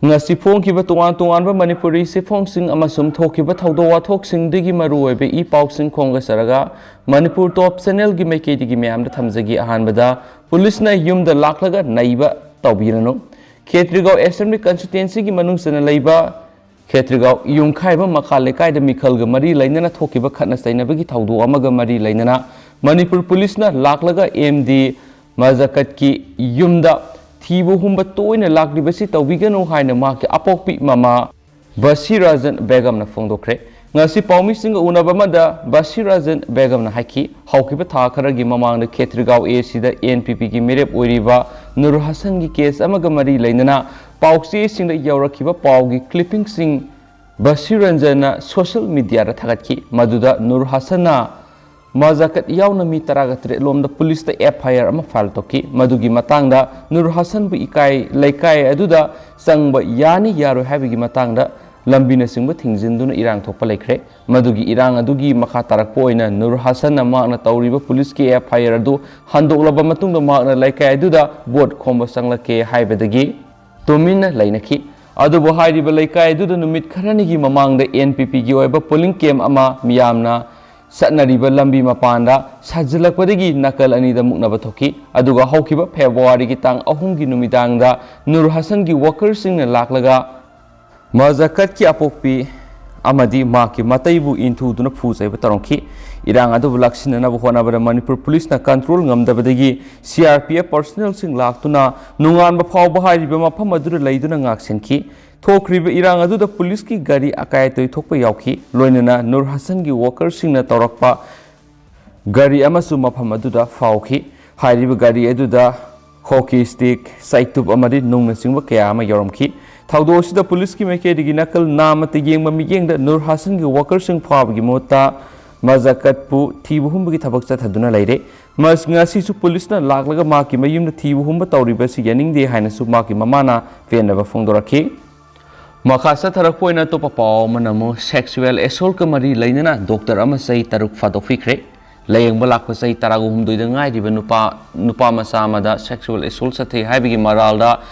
ngasi phongkiba tongan tonganba manipuri sifhongsing amasum thokiba thaudo wathoksingdigi maruoibe I pauksing khonga saraga manipur top channel gi maikedi gi myamda thamjagi ahanbada police na yumda laklaga naiba tawbirano Khetrigao assembly constituency gi manungsana leiba Khetrigao yumkhaiba makal lekai da mikhalga mari lainana thokiba khatna sainabagi thaudo amaga mari lainana manipur police na laklaga MD mazakat ki yumda Thibu humba toina laklibasi tawbigano haina maki apokpi mama Basirajan Begum na phongdokre ngasi paumi singa unabamada Basirajan Begum na haki haukiba tha kharagi mamangda Khetrigao A sida NPP gi merep oiriba Nur Hasan gi case amaga mari lainana pauksi singda yawrakiba paugi clipping sing Basirajan social media ra thagatki maduda Nur Hasan na Mazakat yauna mi taragatre lomda police ta FIR ama file toki madugi matangda Nur Hasan bu ikai laikai aduda sangba yani yaro habigi matangda lambina singba thingjinduna irang thokpa laikre madugi irang adugi makha tarakpo oina Nur Hasan na makna tawriba police ki FIR adu handoklaba matungda makna laikai aduda board khomba sanglake haibadagi tomina lainaki adubo hairiba laikai aduda numit kharanigi mamangda NPP gi oiba polling cam ama miyamna Satnariba lambi mapanda sajilakpadagi nakal anida muknaba thoki aduga haukiba February gi tang ahum gi numidangda Nur Hasan gi workers singna laklaga mazakat ki apokpi amadi maki mataibu intuduna phusaiba taronki irang adu laksinana bu honabara Manipur police na control ngamdabadagi CRPF personnel sing laktuna nunganba phawba hairiba mafam adura leiduna ngaksenki Thokriba irang aduda police ki Gari akai toi thokpa yauki loinana Nur Hasan gi workers singna tawrakpa Gari amasu mafam aduda fauki hairiba Gari aduda hockey stick saitub amadi nungna singba kaya ama yaramki thaudo sida police ki maikedi gi nakal namate yengma miyengda Nur Hasan gi workers sing phab gi mota mazakat pu thibu humba gi thabak chathaduna leire mas ngasi su police na laklaga ma ki mayum na thibu humba tawriba si yaning de haina su ma ki mamana fenaba phongdoraki Makasa tarak poina to papaw manamo sexual assault ka mari lainana doctor ama sai taruk fadofikre layang balak pa sai taragum doi da ngai diba nupa masamada sexual assault sa thei haibigi maralda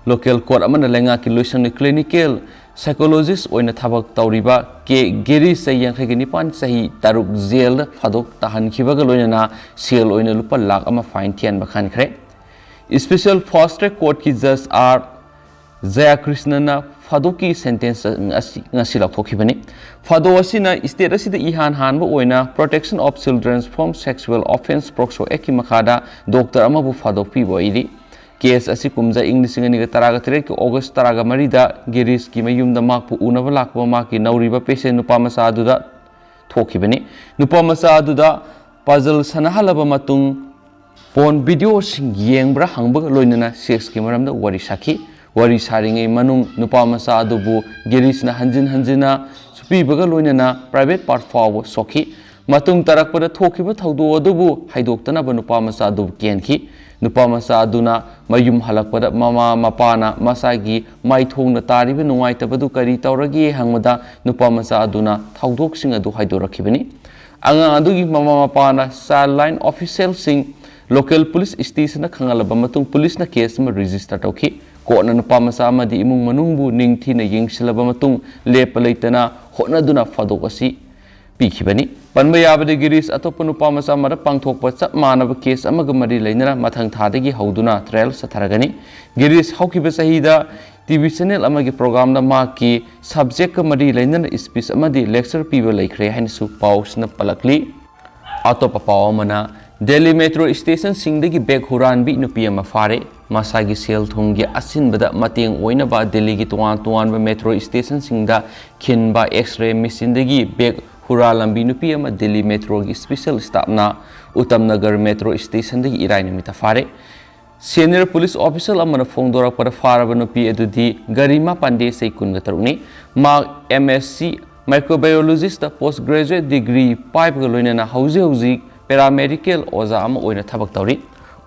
local court amana lenga ki loisang ni clinical psychologist oina thabak tawriba ke Gari sai Ngakhi ni pan sahi taruk jail fadok tahan khibaga loinana seal oina lupa lakh ama fine tian bakhan khre special fast track court ki judge are Jaya Krishnana Fadoki sentence ngasi lakhokibani Fado asina state asida ihan hanba oina protection of children from sexual offense proxo eki makhada doctor amabu fadopi boiri case asi kumja english ngani ga taraga tre ki august taraga marida Gari's ki mayumda makpu unaba lakba maki nauriba patient nupa masa aduda thokibani nupa masa aduda puzzle sanahalaba matung pon video sing yengbra hangba loinana sex ki maramda wari saki Wari saringai manung nupa masa adubu Gari's na hanjina supi baga loinana private part fawo soki matung tarak pada thokiba thaudo adubu haidoktana ba nupa masa adubu kianki nupa masa aduna mayum halak pada mama mapana masagi mai thongna tariba nungai tabadu kari tauragi hangmada nupa masa aduna thaudok sing adu haidorakibani anga adugi mama mapana sideline official sing local police station na khangalaba matung police na case ma register tauki Kona nupa masa amadi imung manungbu ningthi na yengsilaba matung lepa leitana hotnaduna fadok asi pikhibani panba yabade Gari's atopa nupa masa amada pangthokpa chap manaba case amaga mari leinara mathang thadagi hauduna trial satharagani Gari's haukiba sahida TV channel amagi program na maki subject ka mari leinara speech amadi lecture piba laikhre hainsu pausna palakli atopa pawamana Delhi Metro Station singdagi bag huran bi nupi ama fare masagi sel thonggi asin bada mateng oina ba Delhi gi tuan ba metro station singda khinba x-ray machine dagi bag hura lambi nupi ama Delhi Metro gi special staff na Touramkhi Metro Station dagi irai nimita fare senior police officer amana phongdora para fara ba nupi edudi Garima Pande sei kunga taruni ma MSc microbiologist postgraduate degree pipe ga loina na hauzi paramedical oza ama oina thabak tawri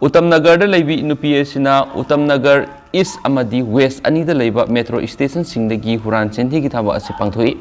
Touramkhi da leibi nupi asina Touramkhi East amadi West ani da leiba metro station singdagi huran chenthi gi thaba asi pangthoi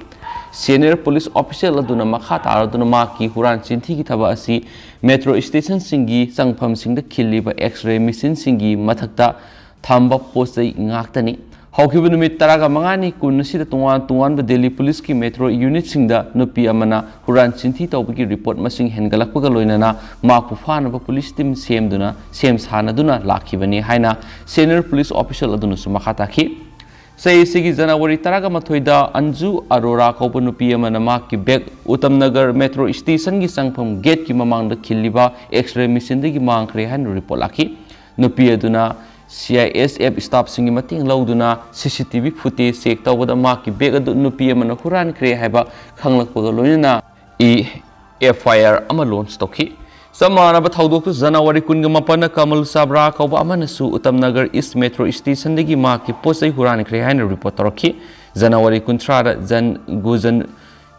senior police official aduna makha taraduna ma ki huran chenthi gi thaba asi metro station singi sangpham singda khiliba x-ray machine singi mathakta thamba posai ngaktani हौखिब नुमित तरागा मंगानी कुन सिदा तुंगान Delhi police की metro unit सिंगदा नुपी अमना हुरान चिंथी तौबगी रिपोर्ट मसिंग हेनगलकपगा लोइनना माकु फानब पुलिस टीम सेम सानदुना लाखिबनी हाइना सीनियर पुलिस ऑफिसर अदुनुसु मखा ताखि सही जनवरी तरागा मथोइदा अंजू अरोरा कौब नुपी अमना माकी बैग उत्तम नगर मेट्रो स्टेशन की संगफम गेट की ममांग खिलिबा एक्सरे मशीन दगी मांगख्रे हाइन रिपोर्ट लाखि नुपी अदुना CRPF स्टाफ सिंगी मतिंग लौदुना CCTV फुटेज चेक तौबदा माकी बैग अदु नुपी अमना हुरानख्रे हाइबा खंगलकपगा लोइना FIR अमा लॉन्च तौखि समानब थौदोक जनवरी 28 कमल साबरा कौब अमनसु Uttam Nagar east metro station दगी माकी पोसै हुरानख्रे हाइन रिपोर्ट तौरखि जनवरी 19 जन गुजन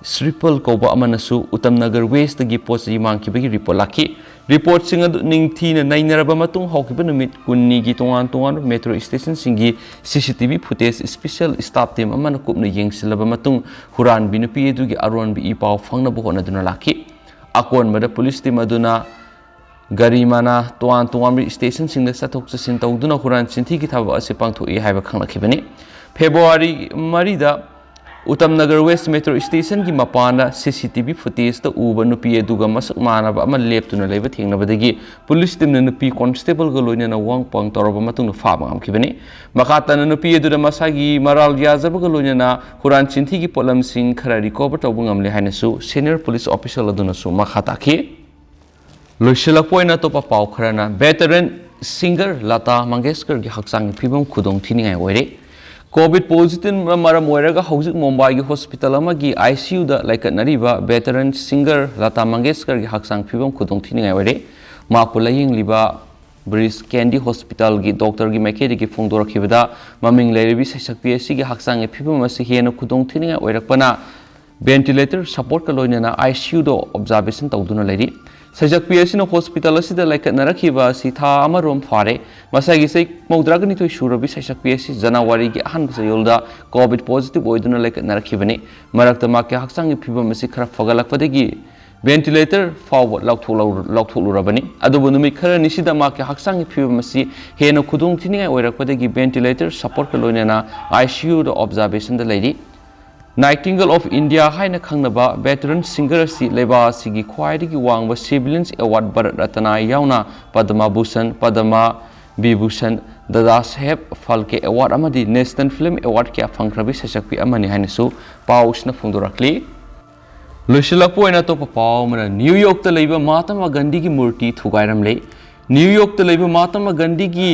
श्रीपल कौब अमनसु उत्तम नगर वेस्ट दगी पोसै मांगखिबगी रिपोर्ट लाखि रिपोर्ट सिंग निंगथीन नैनरब मतुंग हौखिब नुमित कुन्नी की तोंगान मेट्रो स्टेशन सिंगी CCTV footage special staff team अमन कुपन येंगसिलब मतुंग हुरान बिनुपी दुगी अरोन बी पाव फंगनब होनदुना लाखि अकोनबद पुलिस टीम अदुना गरी माना तोंगान स्टेशन सिंग चथोक चसिन तौदुना हुरान चिंथी की थबक असे पांगथोई हाइबा खंगलखिबनी फेब्रुआरी 3 उत्तम नगर वेस्ट मेट्रो स्टेशन की मपान CCTV फुटेज उब नुपी अदुगा मसक मानब अमा लेप्तुना लेब थेंगनबदगी पुलिस टीम नुपी कांस्टेबल ग लोइना वांगपंग तौरब मतुंग फाबा ngamkhibani मखातन नुपी अदुदा मसागी मराल याजब ग लोइना हुरान चिंथी की पोलम सिंग खरा रिकवर तौब ngamle हाइनसु सीनियर पुलिस ऑफिसर अदुनसु मखा ताखि लोइसलपोइना तोपा पाव खराना वेटरन सिंगर लता मंगेशकर की हक्सांग फिबम खुदोंग थिनिंगाय ओइरे कोविड पॉजिटिव मरम ओइरगा हौजिक मुंबई की हॉस्पिटल अमगी ICU दा लाइकनरिबा वेटरन सिंगर लता मंगेशकर की हक्सांग फिबम खुदोंग थिनिंगाय ओइरे मापु लायिंगलिबा ब्रिज कैंडी हॉस्पिटल की डॉक्टर की मैकेडी की फोंदोरखिबदा ममिंग लेरिबी सैसक PSC की हक्सांग फिबम असी हेन खुदोंग थिनिंगाय ओइरकपना वेंटिलेटर सपोर्ट का लोइना ICU दो ऑब्जर्वेशन तौदुना लेरी सजक PSC हॉस्पिटल लाइकनरखिबा था अमरोम फारे मसागी से मौद्रागनिथोई सूरबी सजक PSC जनवरी की अहन चयोलदा कोविड पॉजिटिव ओइदुना लाइकनरखिबनी मरक्ता माके हक्सांगी फिबम असी खरा फगलकपदगी वेंटिलेटर फाव लौथोलुरबनी अदुबु नुमित खरा निसिदा माके हक्सांगी फिबम असी हेन खुदोंग थिनिंगाय ओइरकपदगी वेंटिलेटर सपोर्ट का लोइना ICU दो ऑब्जर्वेशन दा लेरी नाइटिंगल ऑफ इंडिया हाइन खंगनबा वेटरन सिंगर सी लेबा सिगी ख्वाइदगी वांगब सिविलियंस अवार्ड भारत रत्न यावना पद्मा भूषण पद्मा विभूषण दादा साहेब फाल्के अवार्ड अमदी नेशनल फिल्म अवार्ड क्या फंख्रबी सशक्पी अमनि हाइनसु पाउसना फोंदोरखली लोइसलकपोइना तो पाउ मना न्यूयॉर्क त लेबा महात्मा गांधी की मूर्ति थुगाइरमले न्यूयॉर्क त लेबा महात्मा गांधी की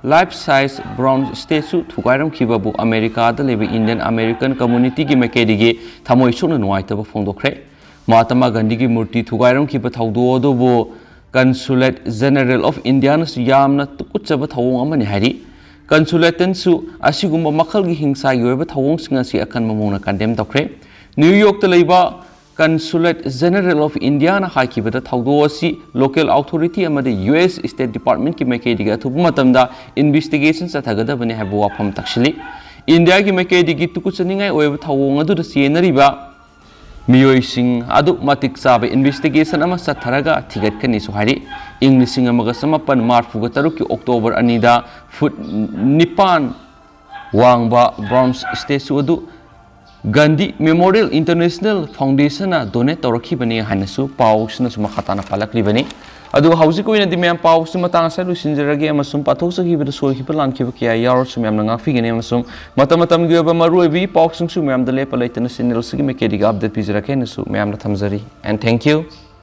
लाइफ साइज ब्राउन स्टेचू थुगाइरमखिबाबु अमेरिका लेबा इंडियन अमेरिकन कम्युनिटी की मैकेडी की थमोई सोना नुवाइतब फोंदोखरे महात्मा गांधी की मूर्ति थुगाइरमखिबा थौदोदोबु कंसुलेट जनरल ऑफ इंडिया नसु यामना तुकुचब थौंग अमनि हारि कंसुलेटनसु असिगुम्बा मखल की हिंसा योबा थौंगसिंग असि अकन ममोना कंडेम तौखरे न्यूयॉर्क त लेबा कंसुलेट जनरल ऑफ इंडिया ना हाइकिबदा थौदो असि लोकल अथॉरिटी अमदे US स्टेट डिपार्टमेंट की मैकेडी का थुब मतमदा इन्वेस्टिगेशन चथगदबने हाबु वाफम तक्सिली इंडिया की मैकेडी की तुकुचनिंगाय ओयब थौंग अदु चेनरिबा मियोइसिंग अदु मतिक चाबे इन्वेस्टिगेशन अमा चथरगा थिगतकनि सुहारी इंग 1993 की अक्टोबर 2 दा फुट 9 वांगबा ब्राउन स्टेचू अदु Gandhi memorial international foundation donate तौरखिबनी हानसु पाउसनसु मखाताना पालकलिबनी अदु हौजिक ओइनदि मैम पाउसु मतांग सालु सिंजरगे अमसुम पाथोसखिबद सोखिबा लानखिबा किया यारसु मैम ngakfigene अमसुम मतम गी ओबा मरुइबी पाउसुंगसु मैम द लेपा लेतन सिनेलसुगी मेकेडिगा अपडेट पिजरके नसु मैम थमजरी एंड थैंक यू।